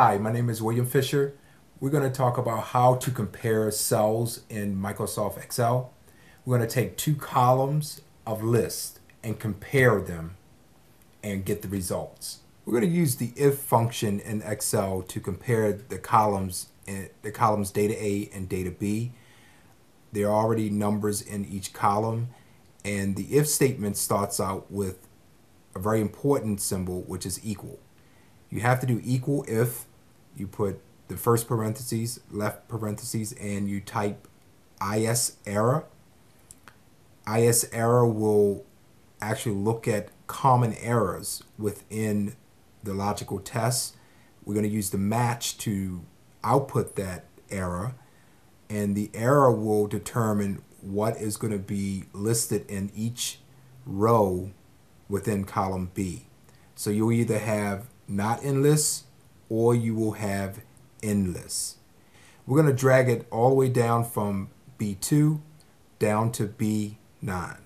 Hi, my name is William Fisher. We're going to talk about how to compare cells in Microsoft Excel. We're going to take two columns of lists and compare them and get the results. We're going to use the if function in Excel to compare the columns data A and data B. There are already numbers in each column, and the if statement starts out with a very important symbol, which is equal. You have to do equal if you put the first parentheses, left parentheses, and you type is error. Is error will actually look at common errors within the logical test. We're going to use the match to output that error, and the error will determine what is going to be listed in each row within column B. So you'll either have not in list or you will have in list. We're going to drag it all the way down from B2 down to B9.